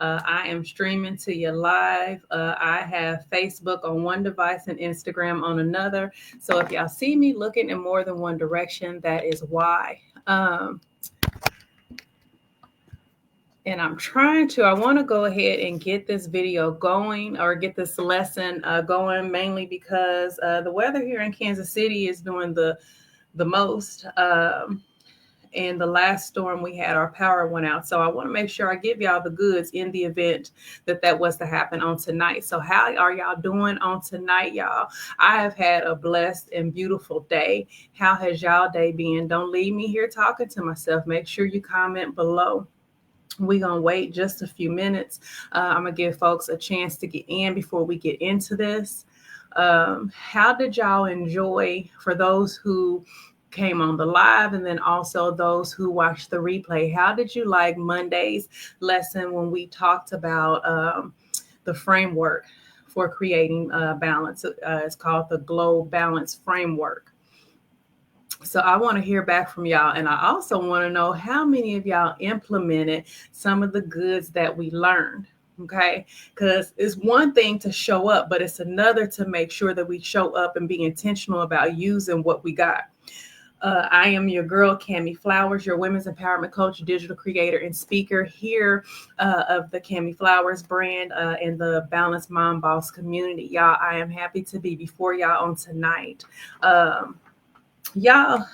I am streaming to you live. I have Facebook on one device and Instagram on another. So if y'all see me looking in more than one direction, that is why. And I want to go ahead and get this video going or get this lesson going, mainly because the weather here in Kansas City is doing the most. And the last storm we had, our power went out. So I want to make sure I give y'all the goods in the event that was to happen on tonight. So how are y'all doing on tonight, y'all? I have had a blessed and beautiful day. How has y'all day been? Don't leave me here talking to myself. Make sure you comment below. We're going to wait just a few minutes. I'm going to give folks a chance to get in before we get into this. How did y'all enjoy, for those who came on the live and then also those who watched the replay, how did you like Monday's lesson when we talked about the framework for creating balance? It's called the Glow Balance Framework. So I want to hear back from y'all. And I also want to know how many of y'all implemented some of the goods that we learned. Okay, because it's one thing to show up, but it's another to make sure that we show up and be intentional about using what we got. I am your girl, Cami Flowers, your women's empowerment coach, digital creator, and speaker here of the Cami Flowers brand in the Balanced Mom Boss community. Y'all, I am happy to be before y'all on tonight. Y'all,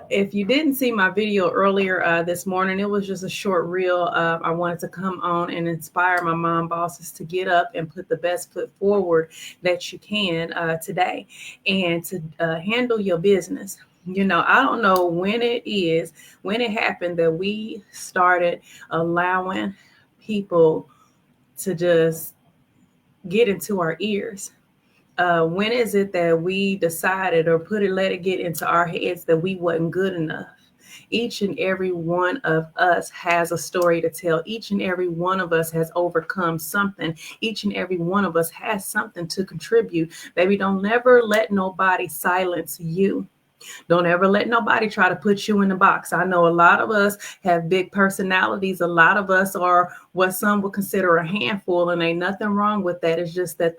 if you didn't see my video earlier this morning, it was just a short reel. I wanted to come on and inspire my mom bosses to get up and put the best foot forward that you can today and to handle your business. You know, I don't know when it happened that we started allowing people to just get into our ears. When is it that we decided or let it get into our heads that we wasn't good enough? Each and every one of us has a story to tell. Each and every one of us has overcome something. Each and every one of us has something to contribute. Baby, don't never let nobody silence you. Don't ever let nobody try to put you in the box. I know a lot of us have big personalities. A lot of us are what some would consider a handful, and ain't nothing wrong with that. It's just that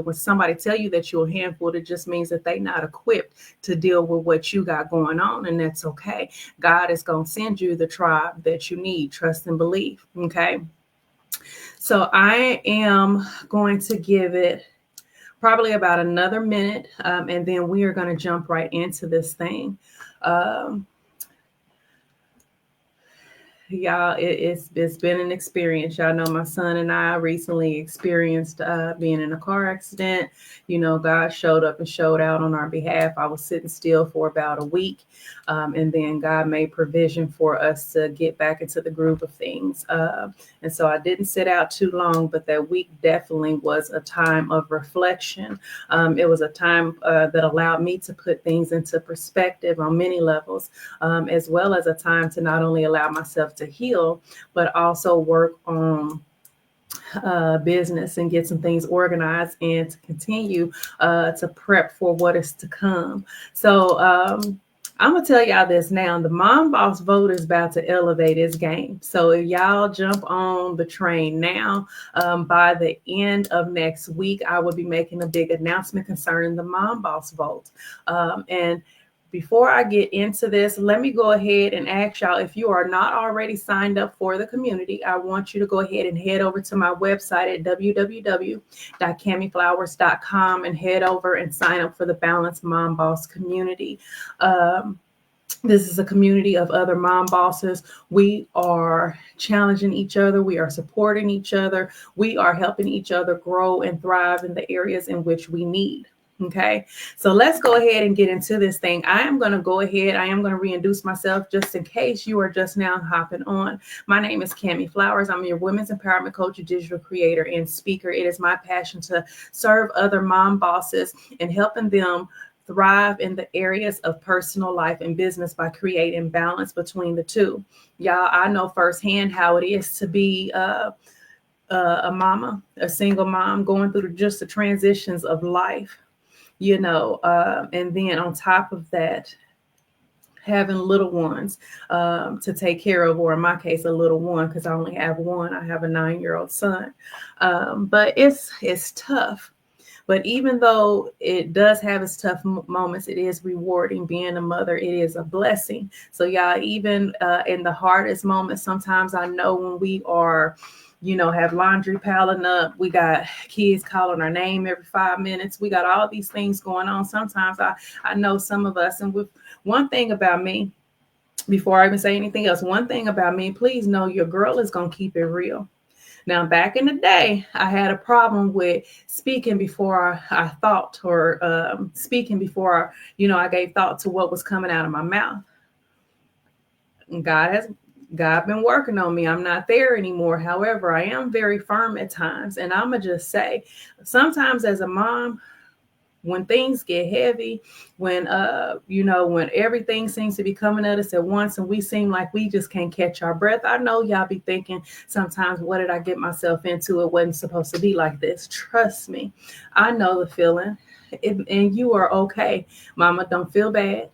when somebody tell you that you're a handful, it just means that they're not equipped to deal with what you got going on, and that's okay. God is going to send you the tribe that you need. Trust and believe, okay? So I am going to give it probably about another minute, and then we are going to jump right into this thing. Y'all, it's been an experience. Y'all know my son and I recently experienced being in a car accident. You know, God showed up and showed out on our behalf. I was sitting still for about a week, and then God made provision for us to get back into the groove of things. And so I didn't sit out too long, but that week definitely was a time of reflection. It was a time that allowed me to put things into perspective on many levels, as well as a time to not only allow myself to heal, but also work on business and get some things organized and to continue to prep for what is to come. So I'm going to tell y'all this now. The Mom Boss vote is about to elevate its game. So if y'all jump on the train now, by the end of next week, I will be making a big announcement concerning the Mom Boss vote. And before I get into this, let me go ahead and ask y'all, if you are not already signed up for the community, I want you to go ahead and head over to my website at www.camiflowers.com and head over and sign up for the Balanced Mom Boss community. This is a community of other mom bosses. We are challenging each other. We are supporting each other. We are helping each other grow and thrive in the areas in which we need. Okay, so let's go ahead and get into this thing. I am going to reintroduce myself just in case you are just now hopping on. My name is Cami Flowers. I'm your women's empowerment coach, digital creator, and speaker. It is my passion to serve other mom bosses and helping them thrive in the areas of personal life and business by creating balance between the two. Y'all, I know firsthand how it is to be a mama, a single mom, going through just the transitions of life. You know, and then on top of that, having little ones to take care of, or in my case, a little one, because I only have one. I have a 9-year-old son. But it's tough. But even though it does have its tough moments, it is rewarding. Being a mother, it is a blessing. So y'all, even in the hardest moments, sometimes I know when we are, have laundry piling up, we got kids calling our name every 5 minutes, we got all these things going on. Sometimes I know some of us, and with one thing about me, before I even say anything else, one thing about me, please know your girl is going to keep it real. Now, back in the day, I had a problem with speaking before I thought, or speaking before, I gave thought to what was coming out of my mouth. God been working on me. I'm not there anymore. However, I am very firm at times. And I'm going to just say, sometimes as a mom, when things get heavy, when everything seems to be coming at us at once and we seem like we just can't catch our breath, I know y'all be thinking sometimes, what did I get myself into? It wasn't supposed to be like this. Trust me, I know the feeling, and you are okay. Mama, don't feel bad.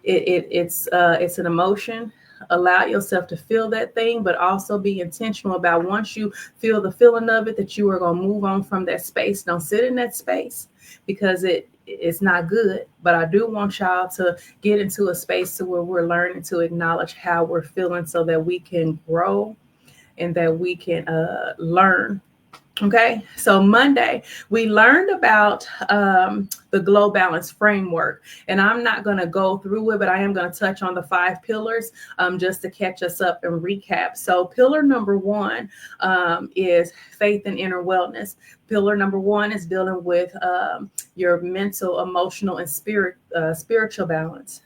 It's an emotion. Allow yourself to feel that thing, but also be intentional about, once you feel the feeling of it, that you are going to move on from that space. Don't sit in that space, because it's not good. But I do want y'all to get into a space to where we're learning to acknowledge how we're feeling, so that we can grow and that we can learn. Okay, so Monday, we learned about the Glow Balance framework, and I'm not going to go through it, but I am going to touch on the 5 pillars just to catch us up and recap. So pillar number 1 is faith and inner wellness. Pillar number 1 is dealing with your mental, emotional, and spiritual balance.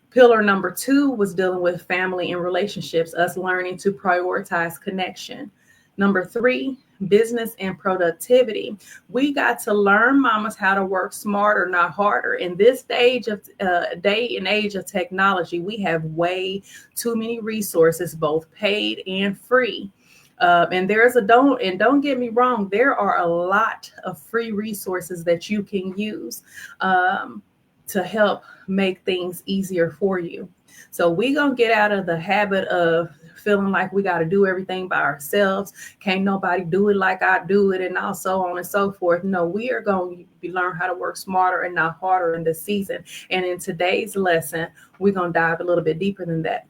Pillar number 2 was dealing with family and relationships, us learning to prioritize connection. Number 3, business and productivity. We got to learn, mamas, how to work smarter, not harder. In this day and age of technology, we have way too many resources, both paid and free. And don't get me wrong, there are a lot of free resources that you can use to help make things easier for you. So we're going to get out of the habit of feeling like we got to do everything by ourselves. Can't nobody do it like I do it, and so on and so forth. No, we are going to learn how to work smarter and not harder in this season. And in today's lesson, we're going to dive a little bit deeper than that.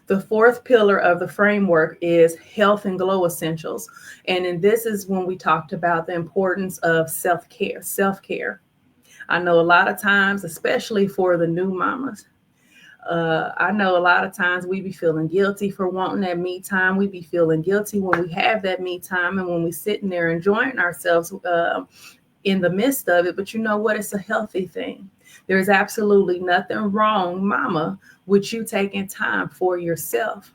The 4th pillar of the framework is health and glow essentials. And this is when we talked about the importance of self-care. I know a lot of times, especially for the new mamas, I know a lot of times we be feeling guilty for wanting that me time. We be feeling guilty when we have that me time and when we sitting there enjoying ourselves in the midst of it. But you know what? It's a healthy thing. There's absolutely nothing wrong, mama, with you taking time for yourself,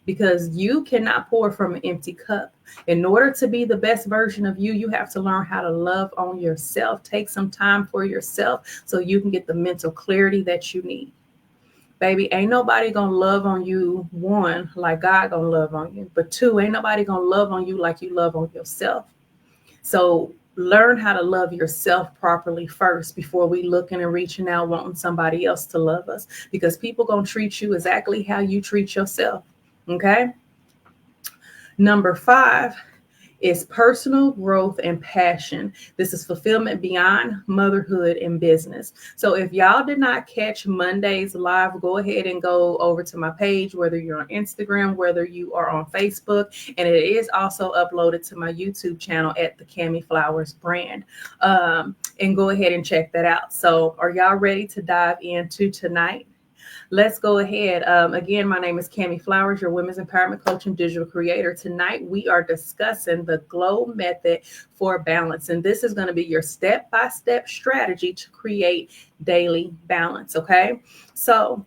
because you cannot pour from an empty cup. In order to be the best version of you, you have to learn how to love on yourself. Take some time for yourself so you can get the mental clarity that you need. Baby, ain't nobody gonna love on you, 1, like God gonna love on you. But 2, ain't nobody gonna love on you like you love on yourself. So learn how to love yourself properly first before we looking and reaching out wanting somebody else to love us, because people gonna treat you exactly how you treat yourself. Okay. Number 5 is personal growth and passion. This is fulfillment beyond motherhood and business. So if y'all did not catch Monday's live, go ahead and go over to my page, whether you're on Instagram, whether you are on Facebook, and it is also uploaded to my YouTube channel at the Cami Flowers brand. And go ahead and check that out. So are y'all ready to dive into tonight? Let's go ahead. Again, my name is Cami Flowers, your women's empowerment coach and digital creator. Tonight, we are discussing the Glow method for balance. And this is going to be your step-by-step strategy to create daily balance. Okay. So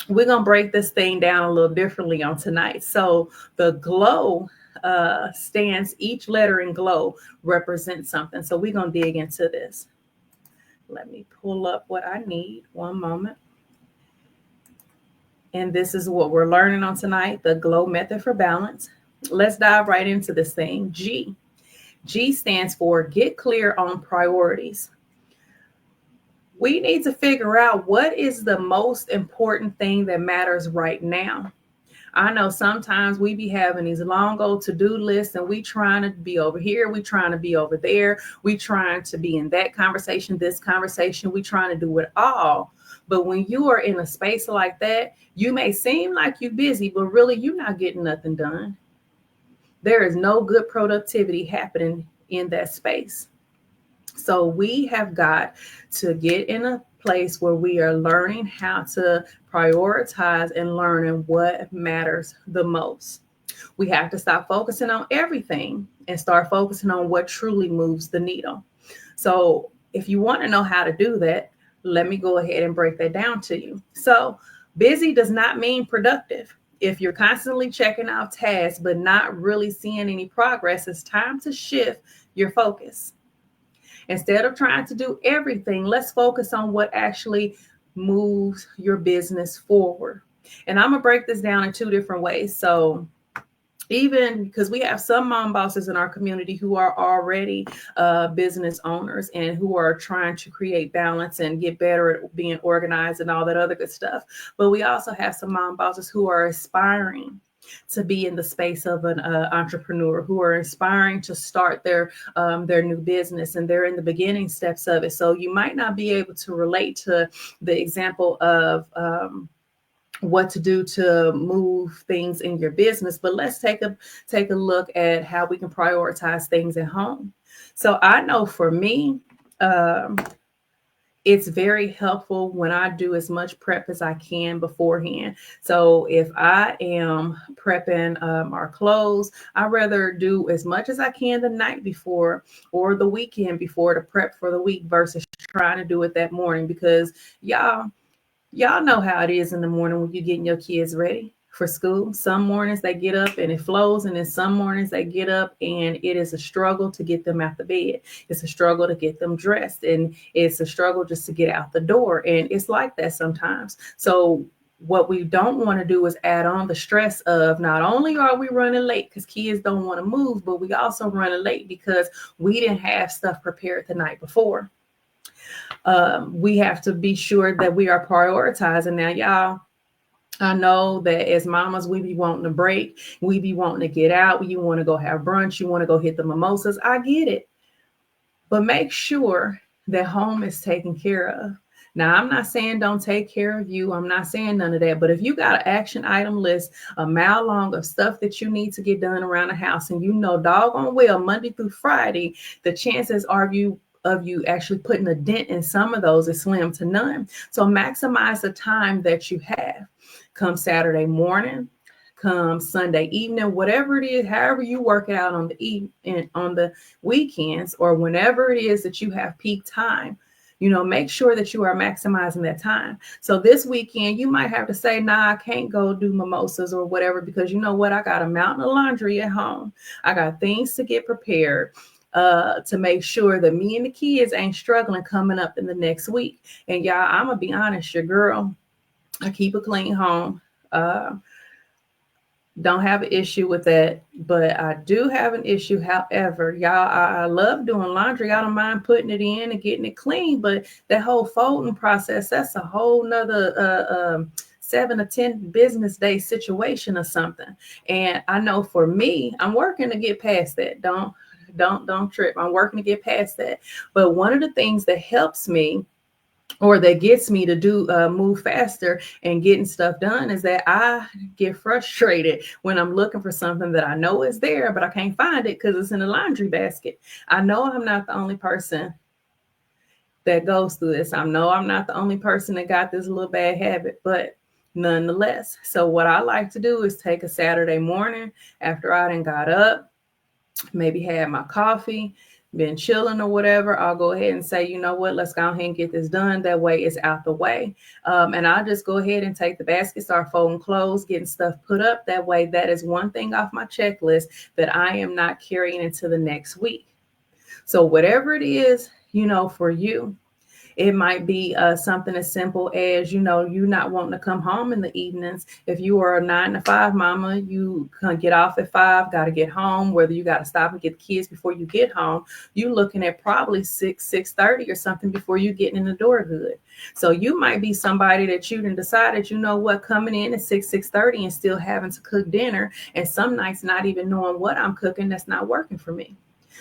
we're going to break this thing down a little differently on tonight. So the Glow stands, each letter in Glow represents something. So we're going to dig into this. Let me pull up what I need. One moment. And this is what we're learning on tonight, the Glow method for balance. Let's dive right into this thing. G. G stands for get clear on priorities. We need to figure out what is the most important thing that matters right now. I know sometimes we be having these long old to-do lists and we trying to be over here, we trying to be over there, we trying to be in that conversation, this conversation, we trying to do it all. But when you are in a space like that, you may seem like you're busy, but really you're not getting nothing done. There is no good productivity happening in that space. So we have got to get in a place where we are learning how to prioritize and learning what matters the most. We have to stop focusing on everything and start focusing on what truly moves the needle. So if you want to know how to do that, let me go ahead and break that down to you. So busy does not mean productive. If you're constantly checking off tasks but not really seeing any progress, it's time to shift your focus. Instead of trying to do everything, let's focus on what actually moves your business forward. And I'm going to break this down in two different ways. So even because we have some mom bosses in our community who are already business owners and who are trying to create balance and get better at being organized and all that other good stuff. But we also have some mom bosses who are aspiring to be in the space of an entrepreneur, who are inspiring to start their new business, and they're in the beginning steps of it. So you might not be able to relate to the example of what to do to move things in your business, but let's take a look at how we can prioritize things at home. So I know for me, it's very helpful when I do as much prep as I can beforehand. So if I am prepping our clothes, I'd rather do as much as I can the night before or the weekend before to prep for the week versus trying to do it that morning, because y'all know how it is in the morning when you're getting your kids ready for school. Some mornings they get up and it flows, and then some mornings they get up and it is a struggle to get them out the bed. It's a struggle to get them dressed, and it's a struggle just to get out the door. And it's like that sometimes. So what we don't want to do is add on the stress of not only are we running late because kids don't want to move, but we also running late because we didn't have stuff prepared the night before. We have to be sure that we are prioritizing. Now, y'all, I know that as mamas, we be wanting to break. We be wanting to get out. You want to go have brunch. You want to go hit the mimosas. I get it. But make sure that home is taken care of. Now, I'm not saying don't take care of you. I'm not saying none of that. But if you got an action item list a mile long of stuff that you need to get done around the house, and you know doggone well Monday through Friday, the chances are of you actually putting a dent in some of those is slim to none. So maximize the time that you have. Come Saturday morning, come Sunday evening, whatever it is, however you work it out on the weekends, or whenever it is that you have peak time, make sure that you are maximizing that time. So this weekend, you might have to say, nah, I can't go do mimosas or whatever, because you know what? I got a mountain of laundry at home. I got things to get prepared to make sure that me and the kids ain't struggling coming up in the next week. And y'all, I'm going to be honest, your girl, I keep a clean home. Don't have an issue with that, but I do have an issue. However, y'all, I love doing laundry. I don't mind putting it in and getting it clean, but that whole folding process, that's a whole nother 7 to 10 business day situation or something. And I know for me, I'm working to get past that. Don't trip. I'm working to get past that. But one of the things that helps me, or that gets me to do move faster and getting stuff done, is that I get frustrated when I'm looking for something that I know is there, but I can't find it because it's in a laundry basket. I know I'm not the only person that goes through this. I know I'm not the only person that got this little bad habit, but nonetheless. So what I like to do is take a Saturday morning after I done got up, maybe had my coffee, been chilling or whatever, I'll go ahead and say, you know what, let's go ahead and get this done. That way it's out the way. And I'll just go ahead and take the basket, start folding clothes, getting stuff put up. That way, that is one thing off my checklist that I am not carrying into the next week. So whatever it is, for you, It might be something as simple as, you not wanting to come home in the evenings. If you are a 9 to 5 mama, you can get off at 5, got to get home, whether you got to stop and get the kids before you get home, you looking at probably 6:30 or something before you getting in the door good. So you might be somebody that you done decided, coming in at 6:30 and still having to cook dinner, and some nights not even knowing what I'm cooking, that's not working for me.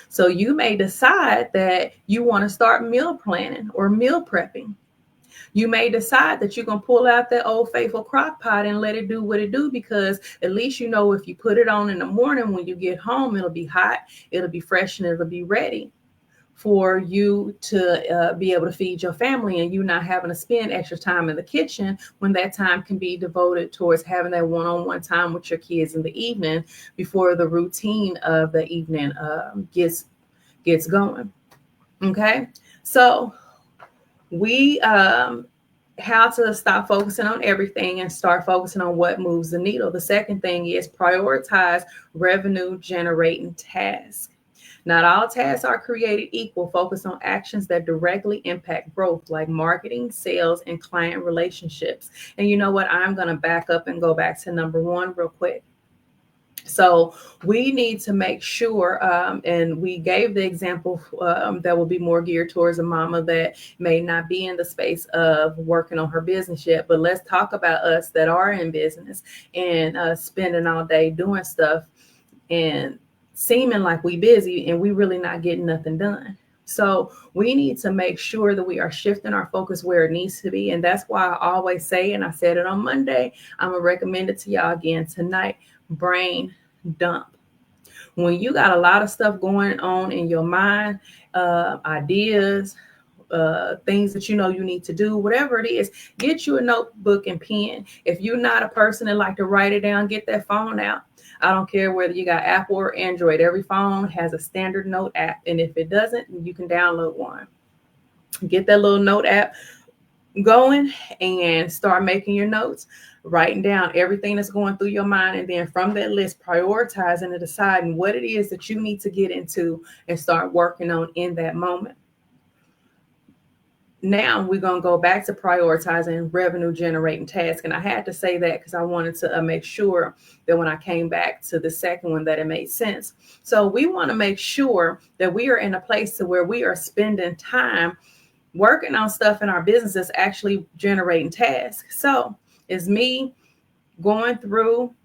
So you may decide that you want to start meal planning or meal prepping. You may decide that you're going to pull out that old faithful crock pot and let it do what it do, because at least if you put it on in the morning, when you get home, it'll be hot, it'll be fresh, and it'll be ready for you to be able to feed your family, and you not having to spend extra time in the kitchen when that time can be devoted towards having that one-on-one time with your kids in the evening before the routine of the evening gets going. Okay, so we how to stop focusing on everything and start focusing on what moves the needle. The second thing is prioritize revenue generating tasks. Not all tasks are created equal. Focus on actions that directly impact growth, like marketing, sales, and client relationships. And you know what? I'm going to back up and go back to number 1 real quick. So we need to make sure, and we gave the example that will be more geared towards a mama that may not be in the space of working on her business yet. But let's talk about us that are in business and spending all day doing stuff and seeming like we busy and we really not getting nothing done. So we need to make sure that we are shifting our focus where it needs to be. And that's why I always say, and I said it on Monday, I'm going to recommend it to y'all again tonight, brain dump. When you got a lot of stuff going on in your mind, ideas, things that you need to do, whatever it is, get you a notebook and pen. If you're not a person that like to write it down, get that phone out. I don't care whether you got Apple or Android. Every phone has a standard note app. And if it doesn't, you can download one. Get that little note app going and start making your notes, writing down everything that's going through your mind. And then from that list, prioritizing and deciding what it is that you need to get into and start working on in that moment. Now we're going to go back to prioritizing revenue generating tasks. And I had to say that because I wanted to make sure that when I came back to the second one that it made sense. So we want to make sure that we are in a place to where we are spending time working on stuff in our business that's actually generating tasks. So is me going through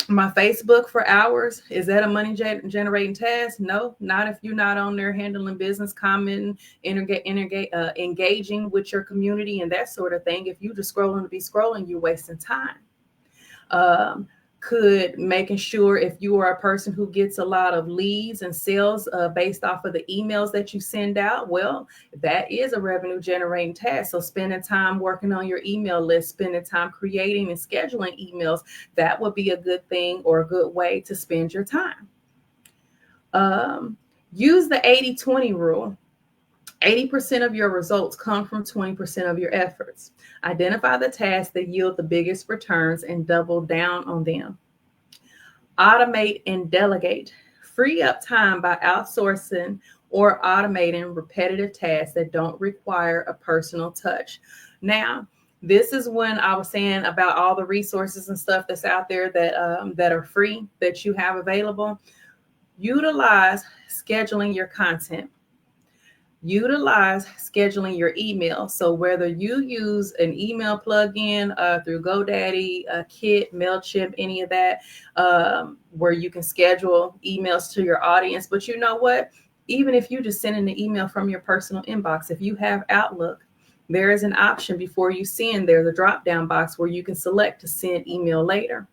my Facebook for hours, is that a money generating task? No, not if you're not on there handling business, commenting, engaging with your community and that sort of thing. If you just scrolling to be scrolling, you're wasting time. Could making sure, if you are a person who gets a lot of leads and sales based off of the emails that you send out, well, that is a revenue generating task. So spending time working on your email list, spending time creating and scheduling emails, that would be a good thing or a good way to spend your time. Use the 80-20 rule. 80% of your results come from 20% of your efforts. Identify the tasks that yield the biggest returns and double down on them. Automate and delegate. Free up time by outsourcing or automating repetitive tasks that don't require a personal touch. Now, this is when I was saying about all the resources and stuff that's out there that are free, that you have available. Utilize scheduling your content. Utilize scheduling your email. So whether you use an email plugin through GoDaddy, Kit, MailChimp, any of that, where you can schedule emails to your audience. But you know what? Even if you just send an email from your personal inbox, if you have Outlook, there is an option before you send. There's a drop-down box where you can select to send email later.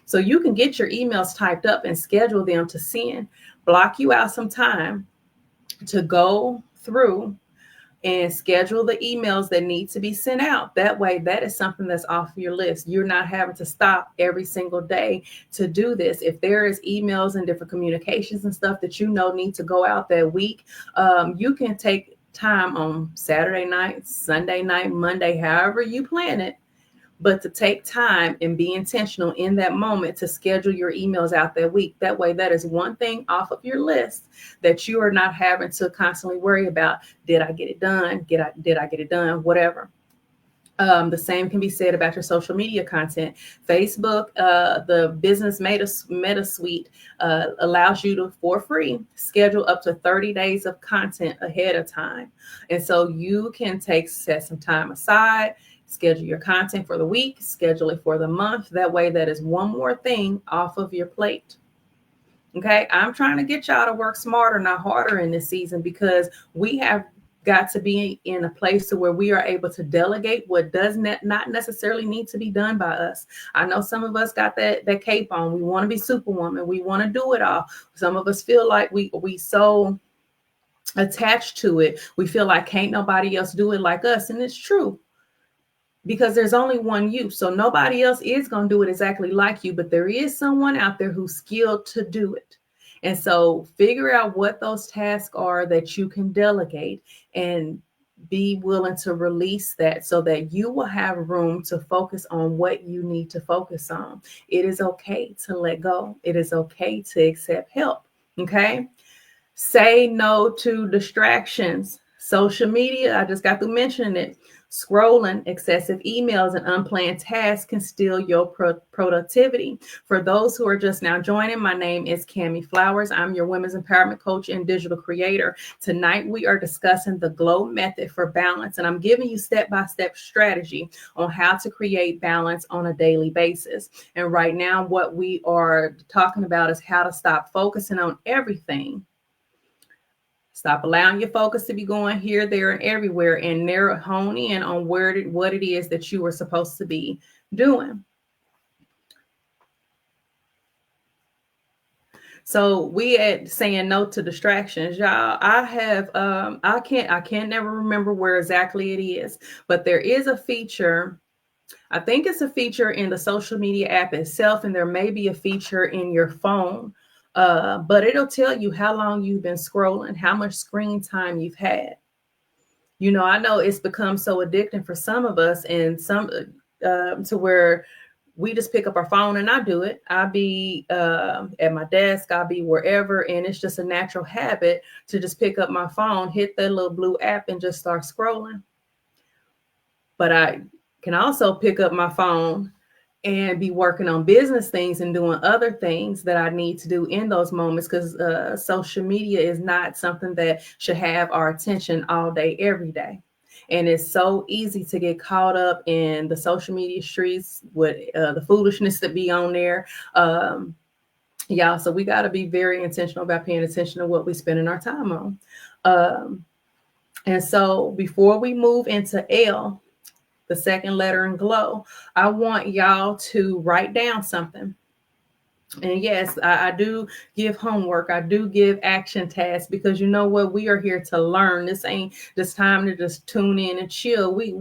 So you can get your emails typed up and schedule them to send. Block you out some time to go through and schedule the emails that need to be sent out. That way, that is something that's off your list. You're not having to stop every single day to do this. If there is emails and different communications and stuff that need to go out that week, you can take time on Saturday night, Sunday night, Monday, however you plan it, but to take time and be intentional in that moment to schedule your emails out that week. That way, that is one thing off of your list that you are not having to constantly worry about. Did I get it done? Did I get it done? Whatever. The same can be said about your social media content. Facebook, the business meta suite allows you to, for free, schedule up to 30 days of content ahead of time. And so you can set some time aside, schedule your content for the week, schedule it for the month. That way, that is one more thing off of your plate. Okay, I'm trying to get y'all to work smarter, not harder in this season, because we have got to be in a place to where we are able to delegate what does not necessarily need to be done by us. I know some of us got that cape on. We want to be superwoman. We want to do it all. Some of us feel like we so attached to it. We feel like can't nobody else do it like us. And it's true, because there's only one you. So nobody else is going to do it exactly like you, but there is someone out there who's skilled to do it. And so figure out what those tasks are that you can delegate and be willing to release that so that you will have room to focus on what you need to focus on. It is okay to let go. It is okay to accept help. Okay. Say no to distractions. Social media, I just got to mention it. Scrolling, excessive emails, and unplanned tasks can steal your productivity. For those who are just now joining, my name is Cami Flowers. I'm your women's empowerment coach and digital creator. Tonight, we are discussing the GLOW method for balance, and I'm giving you step-by-step strategy on how to create balance on a daily basis. And right now, what we are talking about is how to stop focusing on everything. Stop allowing your focus to be going here, there, and everywhere, and hone in on what it is that you were supposed to be doing. So we at saying no to distractions, y'all. I have I can't never remember where exactly it is, but there is a feature. I think it's a feature in the social media app itself, and there may be a feature in your phone. But it'll tell you how long you've been scrolling, how much screen time you've had. You know, I know it's become so addicting for some of us, and some to where we just pick up our phone, and I do it. I'll be at my desk, I'll be wherever, and it's just a natural habit to just pick up my phone, hit that little blue app, and just start scrolling. But I can also pick up my phone and be working on business things and doing other things that I need to do in those moments, because social media is not something that should have our attention all day, every day. And it's so easy to get caught up in the social media streets with the foolishness that be on there. Yeah, so we got to be very intentional about paying attention to what we're spending our time on. And so before we move into L, the second letter in GLOW, I want y'all to write down something. And yes, I do give homework. I do give action tasks, because you know what? We are here to learn. This ain't just time to just tune in and chill. We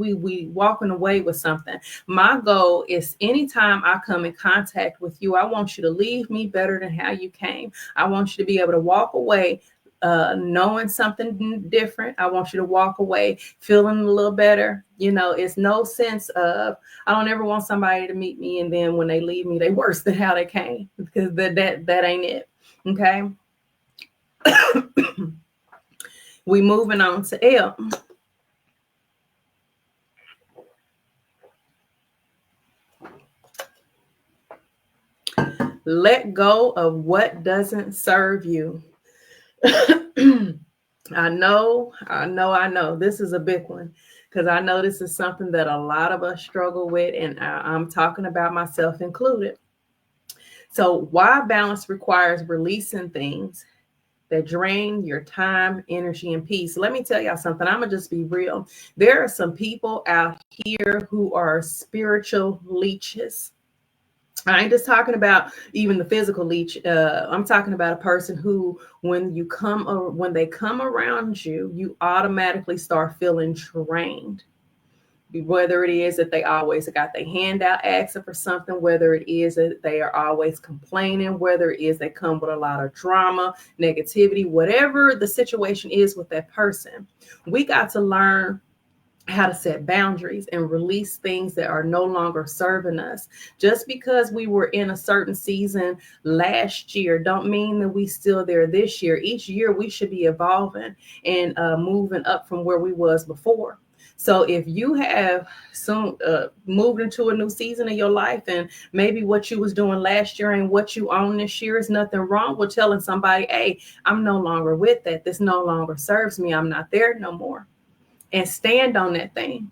walking away with something. My goal is anytime I come in contact with you, I want you to leave me better than how you came. I want you to be able to walk away knowing something different. I want you to walk away feeling a little better. You know, it's no sense of, I don't ever want somebody to meet me and then when they leave me, they worse than how they came, because that ain't it. Okay. We moving on to L. Let go of what doesn't serve you. I know. This is a big one, because I know this is something that a lot of us struggle with, and I'm talking about myself included. So why balance requires releasing things that drain your time, energy, and peace. Let me tell y'all something. I'm going to just be real. There are some people out here who are spiritual leeches. I ain't just talking about even the physical leech. I'm talking about a person who, when they come around you, you automatically start feeling drained. Whether it is that they always got their hand out asking for something, whether it is that they are always complaining, whether it is they come with a lot of drama, negativity, whatever the situation is with that person, we got to learn how to set boundaries and release things that are no longer serving us. Just because we were in a certain season last year don't mean that we still there this year. Each year we should be evolving and moving up from where we was before. So if you have some moved into a new season of your life, and maybe what you was doing last year and what you own this year, is nothing wrong with telling somebody, hey, I'm no longer with that. This no longer serves me. I'm not there no more. And stand on that thing.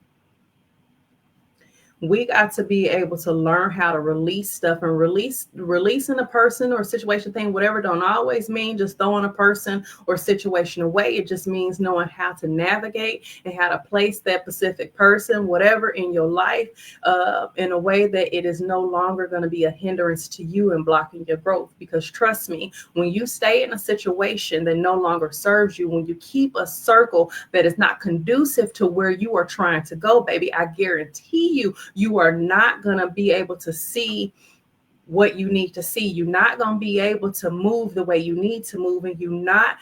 We got to be able to learn how to release stuff, and releasing a person or situation, thing, whatever, don't always mean just throwing a person or situation away. It just means knowing how to navigate and how to place that specific person, whatever, in your life in a way that it is no longer going to be a hindrance to you and blocking your growth. Because trust me, when you stay in a situation that no longer serves you, when you keep a circle that is not conducive to where you are trying to go, baby, I guarantee you are not going to be able to see what you need to see. You're not going to be able to move the way you need to move. And you not,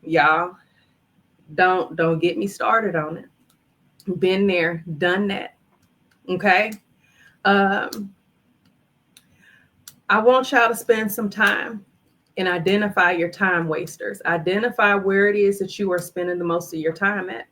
y'all, don't get me started on it. Been there, done that. Okay. I want y'all to spend some time and identify your time wasters. Identify where it is that you are spending the most of your time at.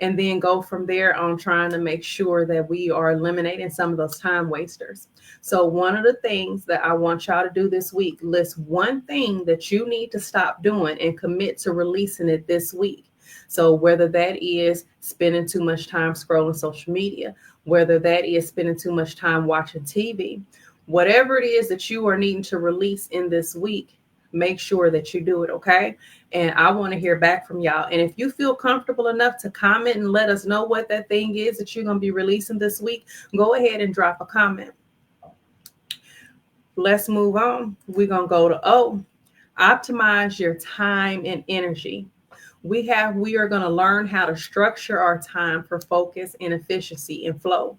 And then go from there on trying to make sure that we are eliminating some of those time wasters. So one of the things that I want y'all to do this week, list one thing that you need to stop doing and commit to releasing it this week. So whether that is spending too much time scrolling social media, whether that is spending too much time watching TV, whatever it is that you are needing to release in this week, make sure that you do it, okay? And I want to hear back from y'all. And if you feel comfortable enough to comment and let us know what that thing is that you're going to be releasing this week, go ahead and drop a comment. Let's move on. We're going to go to O. Optimize your time and energy. We are going to learn how to structure our time for focus and efficiency and flow.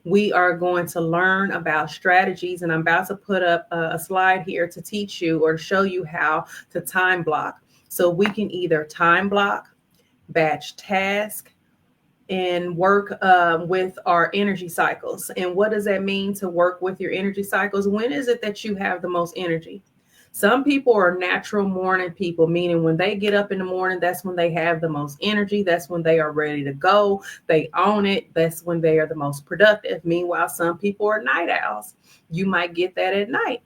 We are going to learn about strategies, and I'm about to put up a slide here to teach you or show you how to time block. So we can either time block, batch task, and work with our energy cycles. And what does that mean, to work with your energy cycles? When is it that you have the most energy? Some people are natural morning people, meaning when they get up in the morning, that's when they have the most energy. That's when they are ready to go. They own it. That's when they are the most productive. Meanwhile, some people are night owls. You might get that at night.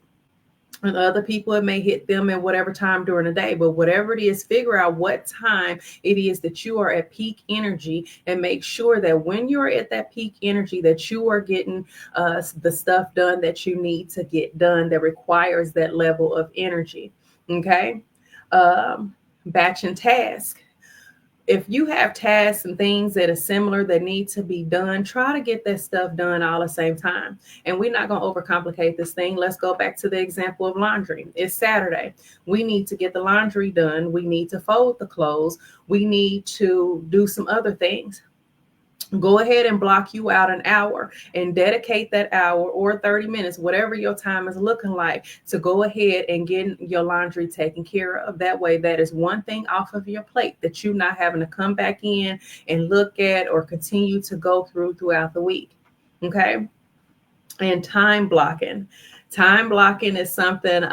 And other people, it may hit them at whatever time during the day. But whatever it is, figure out what time it is that you are at peak energy, and make sure that when you're at that peak energy, that you are getting the stuff done that you need to get done that requires that level of energy. Okay. Batch and task. If you have tasks and things that are similar that need to be done, try to get that stuff done all at the same time. And we're not going to overcomplicate this thing. Let's go back to the example of laundry. It's Saturday. We need to get the laundry done. We need to fold the clothes. We need to do some other things. Go ahead and block you out an hour and dedicate that hour or 30 minutes, whatever your time is looking like, to go ahead and get your laundry taken care of. That way, that is one thing off of your plate that you're not having to come back in and look at or continue to go throughout the week. Okay. And time blocking. Time blocking is something,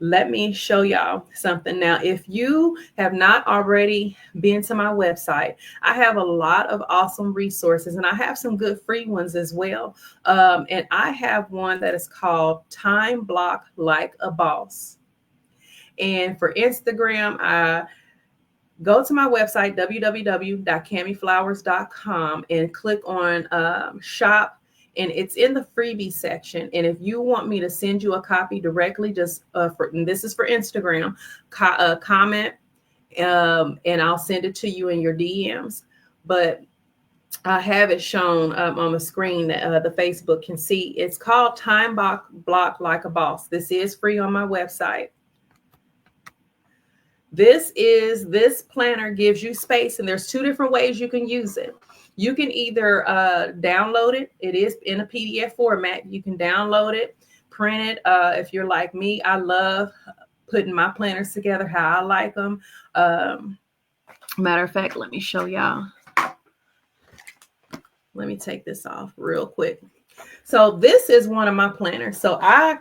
let me show y'all something. Now, if you have not already been to my website, I have a lot of awesome resources, and I have some good free ones as well. And I have one that is called Time Block Like a Boss. And for Instagram, I go to my website, www.camiflowers.com, and click on shop. And it's in the freebie section. And if you want me to send you a copy directly, just and this is for Instagram, comment, and I'll send it to you in your DMs. But I have it shown on the screen that the Facebook can see. It's called Time Block Like a Boss. This is free on my website. This planner gives you space, and there's two different ways you can use it. You can either download it. It is in a PDF format. You can download it, print it. If you're like me, I love putting my planners together how I like them. Matter of fact, let me show y'all. let me take this off real quick. So this is one of my planners. So I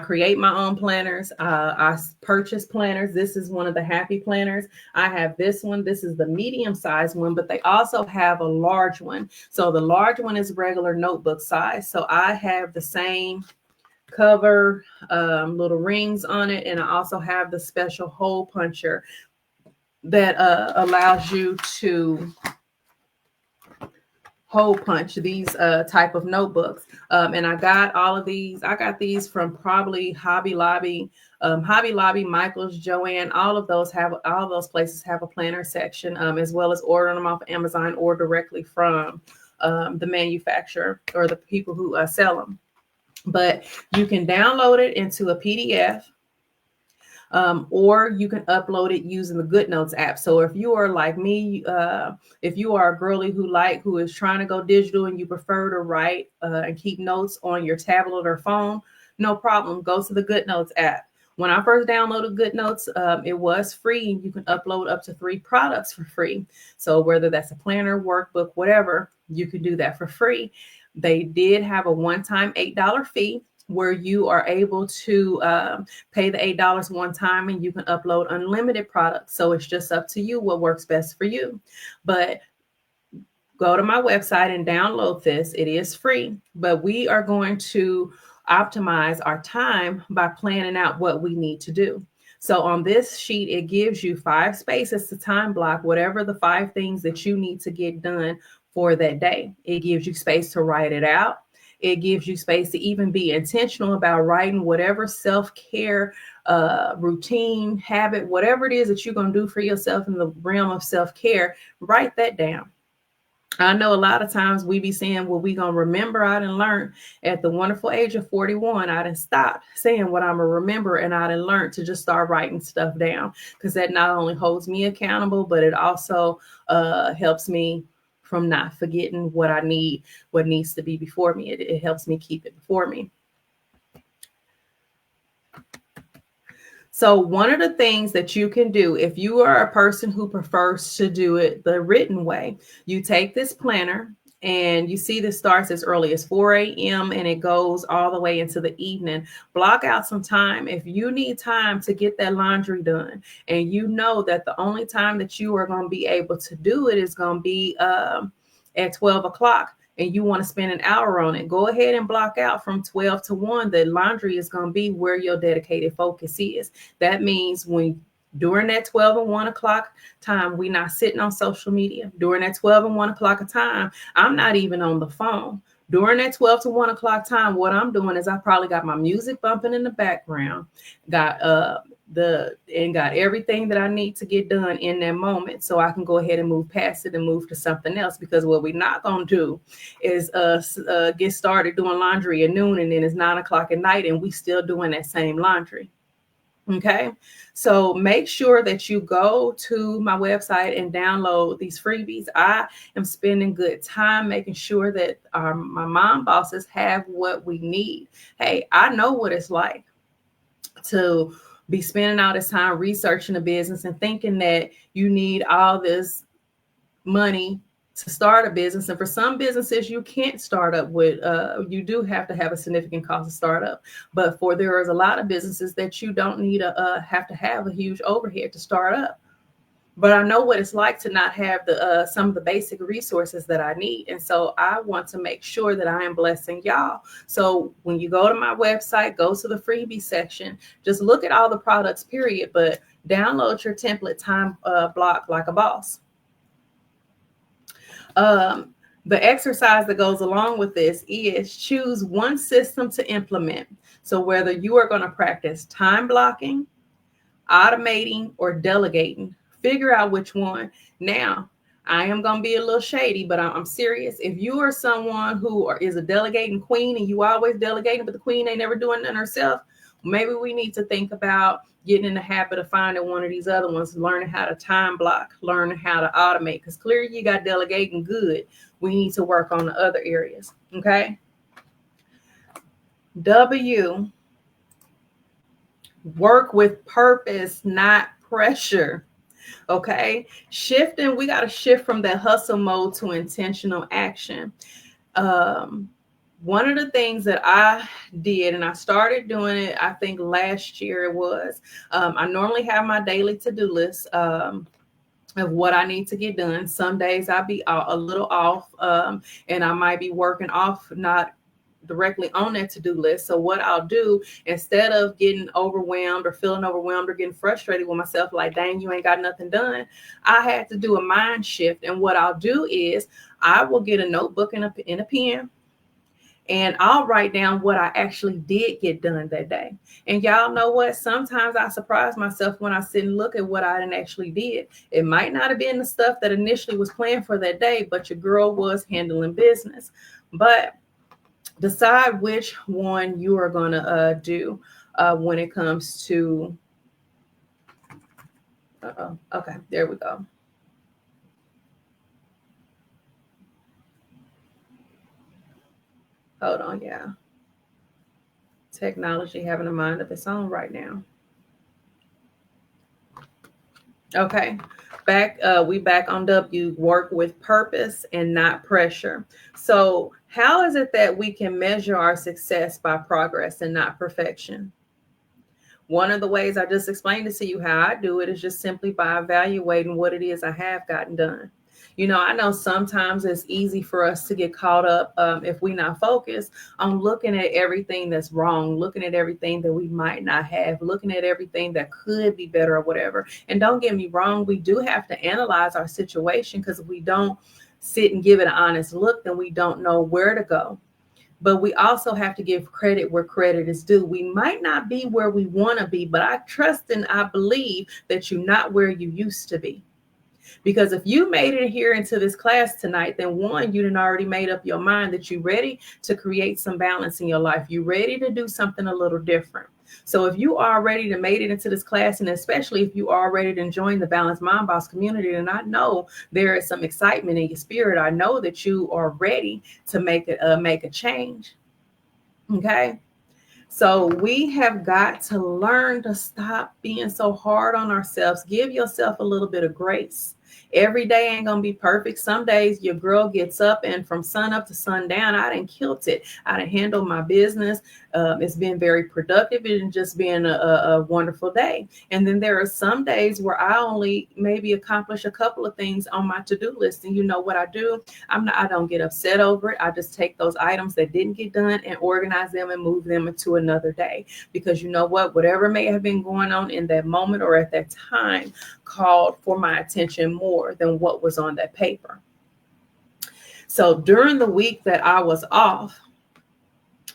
create my own planners. I purchase planners. This is one of the happy planners. I have this one. This is the medium size one, but they also have a large one. So the large one is regular notebook size. So I have the same cover, little rings on it. And I also have the special hole puncher that allows you to hole punch these type of notebooks. And I got all of these. I got these from probably Hobby Lobby, Michael's, Joann. All those places have a planner section, as well as ordering them off Amazon or directly from the manufacturer or the people who sell them. But you can download it into a PDF. Or you can upload it using the GoodNotes app. So if you are like me, if you are a girly who is trying to go digital and you prefer to write and keep notes on your tablet or phone, no problem. Go to the GoodNotes app. When I first downloaded GoodNotes, it was free, and you can upload up to 3 products for free. So whether that's a planner, workbook, whatever, you can do that for free. They did have a one-time $8 fee, where you are able to pay the $8 one time, and you can upload unlimited products. So it's just up to you what works best for you. But go to my website and download this. It is free, but we are going to optimize our time by planning out what we need to do. So on this sheet, it gives you 5 spaces to time block whatever the 5 things that you need to get done for that day. It gives you space to write it out. It gives you space to even be intentional about writing whatever self-care routine, habit, whatever it is that you're going to do for yourself in the realm of self-care. Write that down. I know a lot of times we be saying, well, we going to remember. I done learned at the wonderful age of 41, I done stopped saying what I'm going to remember, and I done learned to just start writing stuff down, because that not only holds me accountable, but it also helps me from not forgetting what I need, what needs to be before me. It helps me keep it before me. So one of the things that you can do, if you are a person who prefers to do it the written way, you take this planner, and you see this starts as early as 4 a.m. and it goes all the way into the evening. Block out some time. If you need time to get that laundry done, and you know that the only time that you are going to be able to do it is going to be at 12 o'clock, and you want to spend an hour on it, go ahead and block out from 12 to 1. The laundry is going to be where your dedicated focus is. That means during that 12 and 1 o'clock time, we're not sitting on social media. During that 12 and 1 o'clock of time, I'm not even on the phone. During that 12 to 1 o'clock time, what I'm doing is I probably got my music bumping in the background, got everything that I need to get done in that moment, so I can go ahead and move past it and move to something else. Because what we're not going to do is get started doing laundry at noon, and then it's 9 o'clock at night and we still doing that same laundry. Okay, so make sure that you go to my website and download these freebies. I am spending good time making sure that my mom bosses have what we need. Hey, I know what it's like to be spending all this time researching a business and thinking that you need all this money to start a business. And for some businesses, you can't start up with, you do have to have a significant cost to start up. But there is a lot of businesses that you don't need have to have a huge overhead to start up. But I know what it's like to not have some of the basic resources that I need. And so I want to make sure that I am blessing y'all. So when you go to my website, go to the freebie section, just look at all the products, period, but download your template time block like a boss. The exercise that goes along with this is choose one system to implement. So whether you are going to practice time blocking, automating, or delegating, figure out which one. Now, I am going to be a little shady, but I'm serious. If you are someone who is a delegating queen and you always delegating, but the queen ain't never doing nothing herself, maybe we need to think about getting in the habit of finding one of these other ones, learning how to time block, learning how to automate, because clearly you got delegating good. We need to work on the other areas. Okay. W, work with purpose, not pressure. Okay. Shifting, we got to shift from that hustle mode to intentional action. Um, One of the things that I did, and I started doing it, I think last year it was, I normally have my daily to-do list. Of what I need to get done. Some days I'll be a little off, and I might be working off, not directly on that to-do list. So what I'll do, instead of getting overwhelmed or feeling overwhelmed or getting frustrated with myself, like, dang, you ain't got nothing done, I had to do a mind shift. And what I'll do is I will get a notebook and a pen, and I'll write down what I actually did get done that day. And y'all know what? Sometimes I surprise myself when I sit and look at what I didn't actually did. It might not have been the stuff that initially was planned for that day, but your girl was handling business. But decide which one you are going to do when it comes to, okay, there we go. Hold on, yeah. Technology having a mind of its own right now. Okay. We back on W, work with purpose and not pressure. So how is it that we can measure our success by progress and not perfection? One of the ways I just explained it to you how I do it is just simply by evaluating what it is I have gotten done. I know sometimes it's easy for us to get caught up, if we not focused on looking at everything that's wrong, looking at everything that we might not have, looking at everything that could be better or whatever. And don't get me wrong, we do have to analyze our situation, because if we don't sit and give it an honest look, then we don't know where to go. But we also have to give credit where credit is due. We might not be where we want to be, but I trust and I believe that you're not where you used to be. Because if you made it here into this class tonight, then one, you done already made up your mind that you're ready to create some balance in your life. You're ready to do something a little different. So if you are ready to make it into this class, and especially if you are ready to join the Balanced Mind Boss community, then I know there is some excitement in your spirit. I know that you are ready to make a change. Okay. So we have got to learn to stop being so hard on ourselves. Give yourself a little bit of grace. Every day ain't going to be perfect. Some days your girl gets up and from sun up to sundown, I done killed it. I done handled my business. It's been very productive. It's just been a wonderful day. And then there are some days where I only maybe accomplish a couple of things on my to-do list. And you know what I do? I don't get upset over it. I just take those items that didn't get done and organize them and move them into another day. Because you know what? Whatever may have been going on in that moment or at that time called for my attention more than what was on that paper. So during the week that I was off,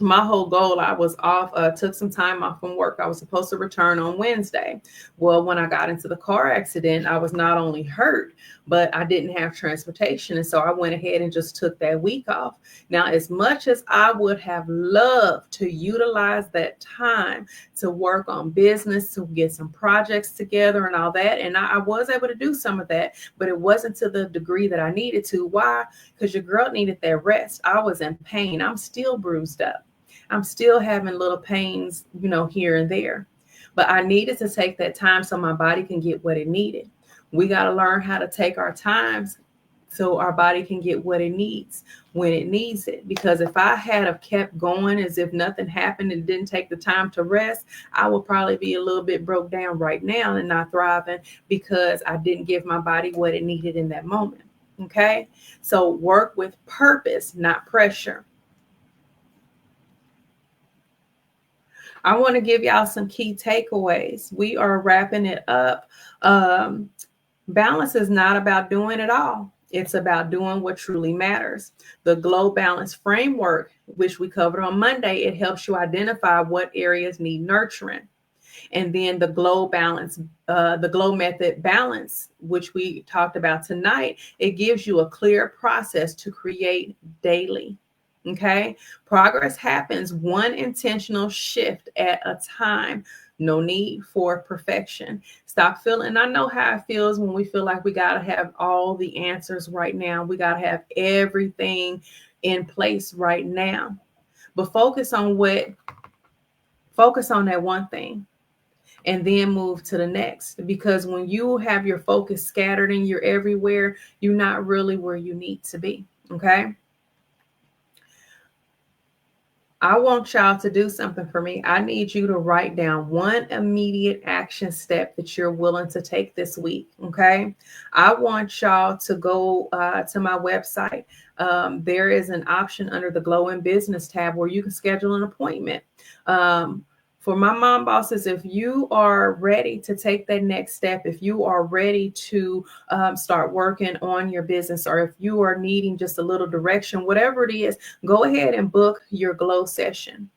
my whole goal, I was off, took some time off from work. I was supposed to return on Wednesday. Well, when I got into the car accident, I was not only hurt, but I didn't have transportation. And so I went ahead and just took that week off. Now, as much as I would have loved to utilize that time to work on business, to get some projects together and all that, and I was able to do some of that, but it wasn't to the degree that I needed to. Why? Because your girl needed that rest. I was in pain. I'm still bruised up. I'm still having little pains, here and there. But I needed to take that time so my body can get what it needed. We got to learn how to take our times so our body can get what it needs when it needs it. Because if I had have kept going as if nothing happened and didn't take the time to rest, I would probably be a little bit broke down right now and not thriving because I didn't give my body what it needed in that moment. Okay? So work with purpose, not pressure. I want to give y'all some key takeaways. We are wrapping it up. Balance is not about doing it all. It's about doing what truly matters. The Glow Balance Framework, which we covered on Monday, it helps you identify what areas need nurturing. And then the Glow Method Balance, which we talked about tonight, it gives you a clear process to create daily. Okay. Progress happens one intentional shift at a time. No need for perfection. Stop feeling. I know how it feels when we feel like we got to have all the answers right now. We got to have everything in place right now. But focus on that one thing. and then move to the next. Because when you have your focus scattered and you're everywhere, you're not really where you need to be. Okay. I want y'all to do something for me. I need you to write down one immediate action step that you're willing to take this week. Okay. I want y'all to go to my website. There is an option under the Glow in Business tab where you can schedule an appointment. For my mom bosses, if you are ready to take that next step, if you are ready to start working on your business, or if you are needing just a little direction, whatever it is, go ahead and book your glow session.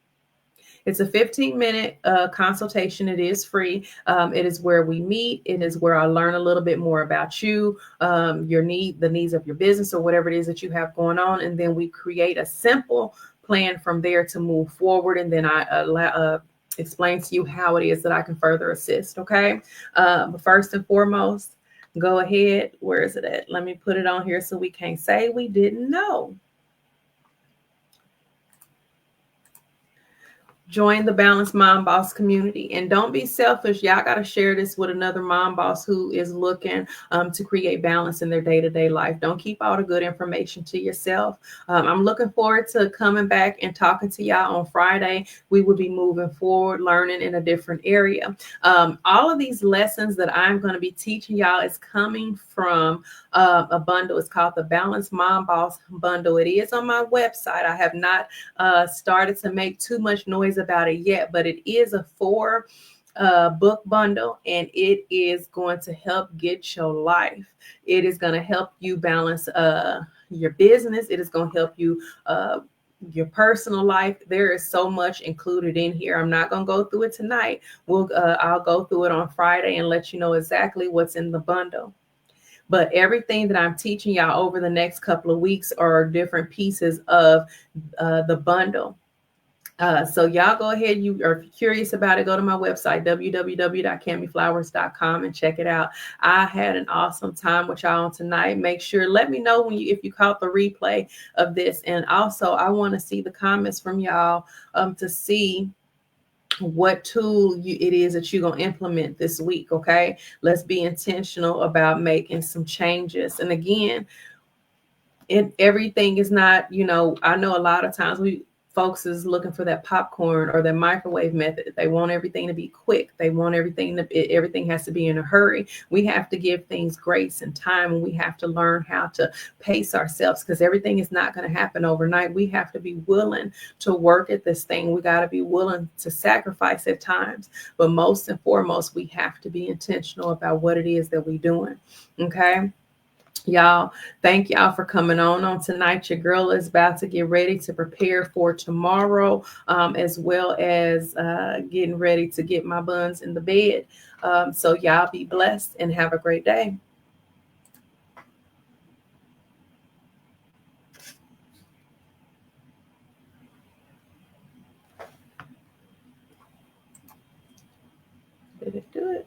It's a 15-minute consultation. It is free. It is where we meet. It is where I learn a little bit more about you, the needs of your business, or whatever it is that you have going on. And then we create a simple plan from there to move forward. And then I explain to you how it is that I can further assist. Okay. But first and foremost, go ahead. Where is it at? Let me put it on here so we can't say we didn't know. Join the Balanced Mom Boss community, and don't be selfish. Y'all got to share this with another mom boss who is looking to create balance in their day-to-day life. Don't keep all the good information to yourself. I'm looking forward to coming back and talking to y'all on Friday. We will be moving forward, learning in a different area. All of these lessons that I'm going to be teaching y'all is coming from a bundle. It's called the Balanced Mom Boss Bundle. It is on my website. I have not started to make too much noise about it yet, but it is a 4 book bundle, and it is going to help get your life. It is going to help you balance your business. It is going to help you your personal life. There is so much included in here. I'm not going to go through it tonight. I'll go through it on Friday and let you know exactly what's in the bundle. But everything that I'm teaching y'all over the next couple of weeks are different pieces of the bundle. So y'all go ahead. You are curious about it, go to my website, www.cammyflowers.com, and check it out. I had an awesome time with y'all tonight. Make sure, let me know if you caught the replay of this. And also, I want to see the comments from y'all to see what tool it is that you're going to implement this week. Okay. Let's be intentional about making some changes. And again, everything is not, I know a lot of times folks is looking for that popcorn or that microwave method. They want everything to be quick. They want everything has to be in a hurry. We have to give things grace and time, and we have to learn how to pace ourselves, because everything is not going to happen overnight. We have to be willing to work at this thing. We got to be willing to sacrifice at times, but most and foremost, we have to be intentional about what it is that we're doing. Okay. Y'all, thank y'all for coming on tonight. Your girl is about to get ready to prepare for tomorrow, as well as getting ready to get my buns in the bed. So y'all be blessed and have a great day. Did it do it?